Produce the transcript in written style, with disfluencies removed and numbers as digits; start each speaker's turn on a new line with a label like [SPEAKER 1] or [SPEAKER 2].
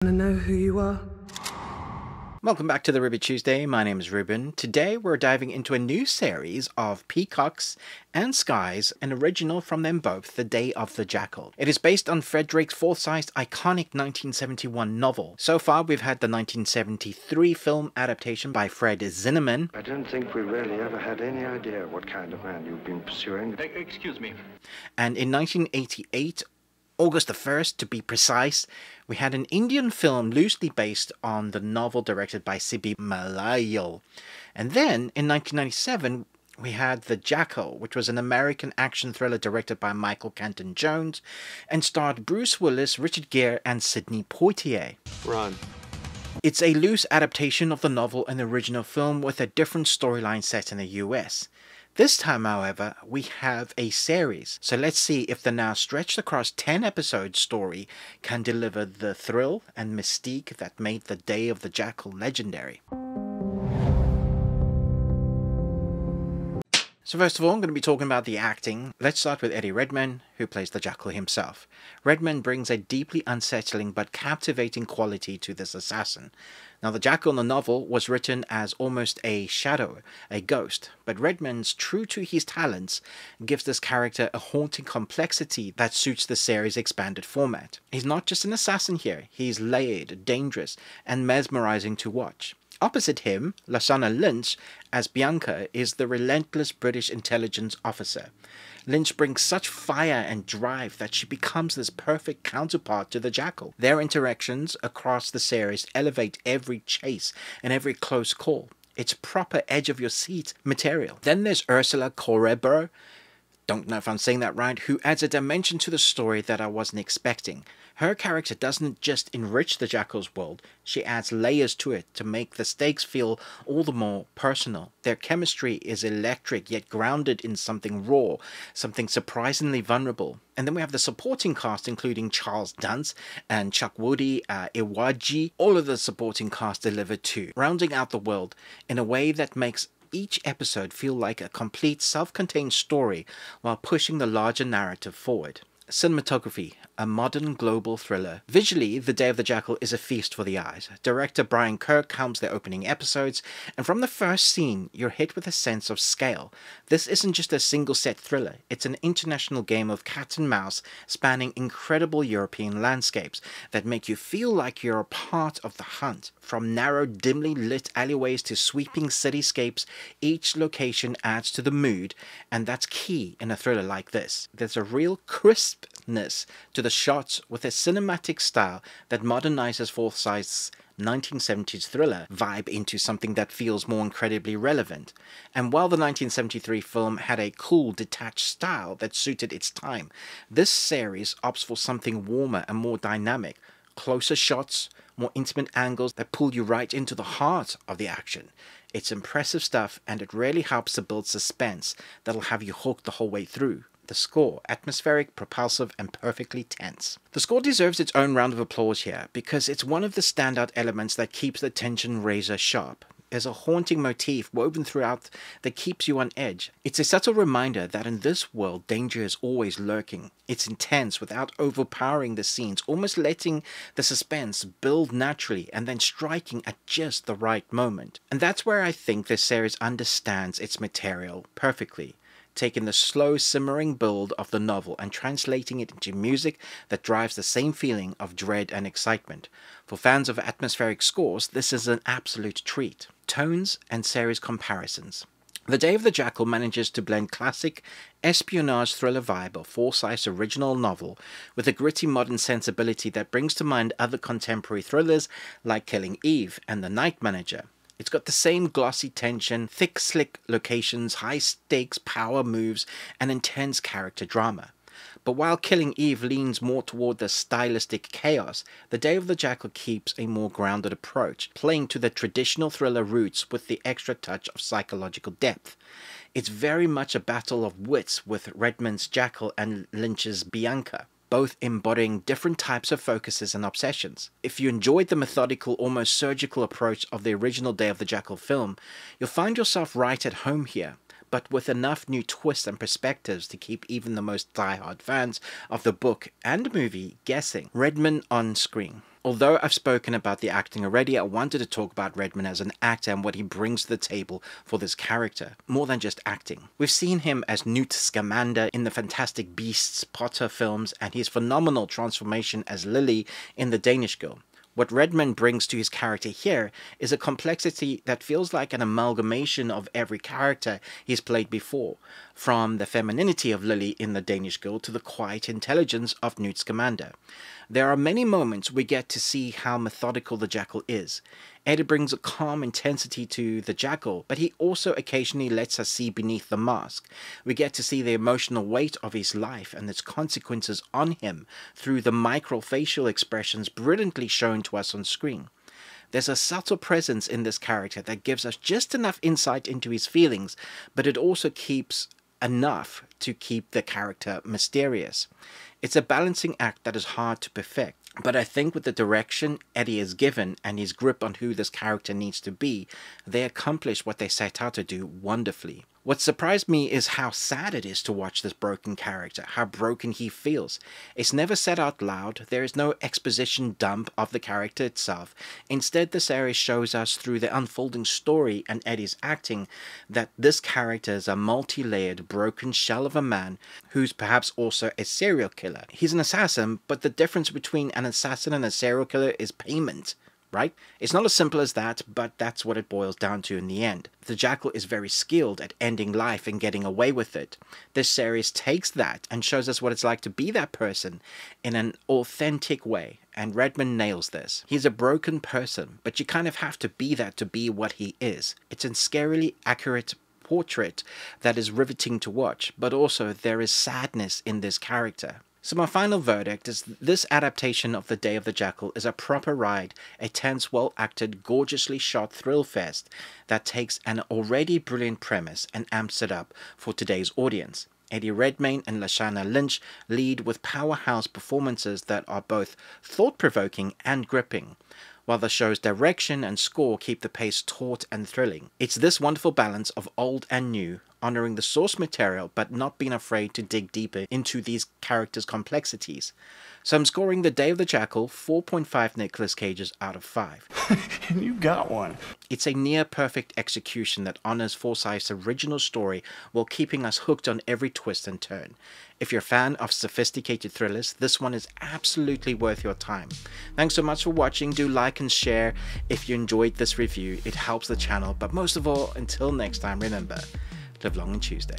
[SPEAKER 1] Want to know who you are?
[SPEAKER 2] Welcome back to the Ruby Tuesday. My name is Ruben. Today we're diving into a new series of Peacocks and Skies, an original from them both, The Day of the Jackal. It is based on Frederick Forsyth's iconic 1971 novel. So far we've had the 1973 film adaptation by Fred Zinnemann.
[SPEAKER 3] I don't think we really ever had any idea what kind of man you've been pursuing.
[SPEAKER 4] Excuse me.
[SPEAKER 2] And in 1988, August the 1st to be precise, we had an Indian film loosely based on the novel directed by Sibi Malayal. And then, in 1997, we had The Jackal, which was an American action thriller directed by Michael Canton Jones and starred Bruce Willis, Richard Gere, and Sidney Poitier.
[SPEAKER 3] Run.
[SPEAKER 2] It's a loose adaptation of the novel and the original film with a different storyline set in the US. This time, however, we have a series, so let's see if the now stretched across 10 episode story can deliver the thrill and mystique that made The Day of the Jackal legendary. So first of all, I'm going to be talking about the acting. Let's start with Eddie Redmayne, who plays the Jackal himself. Redmayne brings a deeply unsettling but captivating quality to this assassin. Now, the Jackal in the novel was written as almost a shadow, a ghost, but Redmayne's, true to his talents, gives this character a haunting complexity that suits the series' expanded format. He's not just an assassin here, he's layered, dangerous, and mesmerizing to watch. Opposite him, Lashana Lynch, as Bianca, is the relentless British intelligence officer. Lynch brings such fire and drive that she becomes this perfect counterpart to the Jackal. Their interactions across the series elevate every chase and every close call. It's proper edge-of-your-seat material. Then there's Ursula Correbro, don't know if I'm saying that right, who adds a dimension to the story that I wasn't expecting. Her character doesn't just enrich the Jackal's world, she adds layers to it to make the stakes feel all the more personal. Their chemistry is electric, yet grounded in something raw, something surprisingly vulnerable. And then we have the supporting cast, including Charles Dance and Chukwudi Iwaji. All of the supporting cast delivered too, rounding out the world in a way that makes each episode feel like a complete self-contained story while pushing the larger narrative forward. Cinematography, a modern global thriller. Visually, The Day of the Jackal is a feast for the eyes. Director Brian Kirk helms the opening episodes, and from the first scene, you're hit with a sense of scale. This isn't just a single-set thriller, it's an international game of cat and mouse spanning incredible European landscapes that make you feel like you're a part of the hunt. From narrow, dimly lit alleyways to sweeping cityscapes, each location adds to the mood, and that's key in a thriller like this. There's a real crispness to the shots with a cinematic style that modernizes Forsyth's 1970s thriller vibe into something that feels more incredibly relevant. And while the 1973 film had a cool, detached style that suited its time, this series opts for something warmer and more dynamic. Closer shots, more intimate angles that pull you right into the heart of the action. It's impressive stuff, and it really helps to build suspense that'll have you hooked the whole way through. The score, atmospheric, propulsive, and perfectly tense. The score deserves its own round of applause here, because it's one of the standout elements that keeps the tension razor sharp. There's a haunting motif woven throughout that keeps you on edge. It's a subtle reminder that in this world, danger is always lurking. It's intense without overpowering the scenes, almost letting the suspense build naturally and then striking at just the right moment. And that's where I think this series understands its material perfectly, taking the slow simmering build of the novel and translating it into music that drives the same feeling of dread and excitement. For fans of atmospheric scores, this is an absolute treat. Tones and series comparisons. The Day of the Jackal manages to blend classic espionage thriller vibe of Forsyth's original novel with a gritty modern sensibility that brings to mind other contemporary thrillers like Killing Eve and The Night Manager. It's got the same glossy tension, thick, slick locations, high-stakes power moves, and intense character drama. But while Killing Eve leans more toward the stylistic chaos, The Day of the Jackal keeps a more grounded approach, playing to the traditional thriller roots with the extra touch of psychological depth. It's very much a battle of wits with Redmayne's Jackal and Lynch's Bianca, both embodying different types of focuses and obsessions. If you enjoyed the methodical, almost surgical approach of the original Day of the Jackal film, you'll find yourself right at home here, but with enough new twists and perspectives to keep even the most die-hard fans of the book and movie guessing. Redmayne on screen. Although I've spoken about the acting already, I wanted to talk about Redman as an actor and what he brings to the table for this character, more than just acting. We've seen him as Newt Scamander in the Fantastic Beasts Potter films, and his phenomenal transformation as Lily in The Danish Girl. What Redman brings to his character here is a complexity that feels like an amalgamation of every character he's played before, from the femininity of Lily in The Danish Girl to the quiet intelligence of Newt Scamander. There are many moments we get to see how methodical the Jackal is. Eddie brings a calm intensity to the Jackal, but he also occasionally lets us see beneath the mask. We get to see the emotional weight of his life and its consequences on him through the micro-facial expressions brilliantly shown to us on screen. There's a subtle presence in this character that gives us just enough insight into his feelings, but it also keeps enough to keep the character mysterious. It's a balancing act that is hard to perfect, but I think with the direction Eddie is given and his grip on who this character needs to be, they accomplish what they set out to do wonderfully. What surprised me is how sad it is to watch this broken character, how broken he feels. It's never said out loud, there is no exposition dump of the character itself. Instead, the series shows us through the unfolding story and Eddie's acting that this character is a multi-layered, broken shell of a man who's perhaps also a serial killer. He's an assassin, but the difference between an assassin and a serial killer is payment. Right? It's not as simple as that, but that's what it boils down to in the end. The Jackal is very skilled at ending life and getting away with it. This series takes that and shows us what it's like to be that person in an authentic way, and Redman nails this. He's a broken person, but you kind of have to be that to be what he is. It's a scarily accurate portrait that is riveting to watch, but also there is sadness in this character. So my final verdict is this adaptation of The Day of the Jackal is a proper ride, a tense, well-acted, gorgeously shot thrill fest that takes an already brilliant premise and amps it up for today's audience. Eddie Redmayne and Lashana Lynch lead with powerhouse performances that are both thought-provoking and gripping, while the show's direction and score keep the pace taut and thrilling. It's this wonderful balance of old and new, honoring the source material but not being afraid to dig deeper into these characters' complexities. So I'm scoring The Day of the Jackal 4.5 Nicolas Cages out of 5.
[SPEAKER 1] You got one.
[SPEAKER 2] It's a near-perfect execution that honors Forsyth's original story while keeping us hooked on every twist and turn. If you're a fan of sophisticated thrillers, this one is absolutely worth your time. Thanks so much for watching. Do like and share if you enjoyed this review. It helps the channel, but most of all, until next time, remember, live long on Tuesday.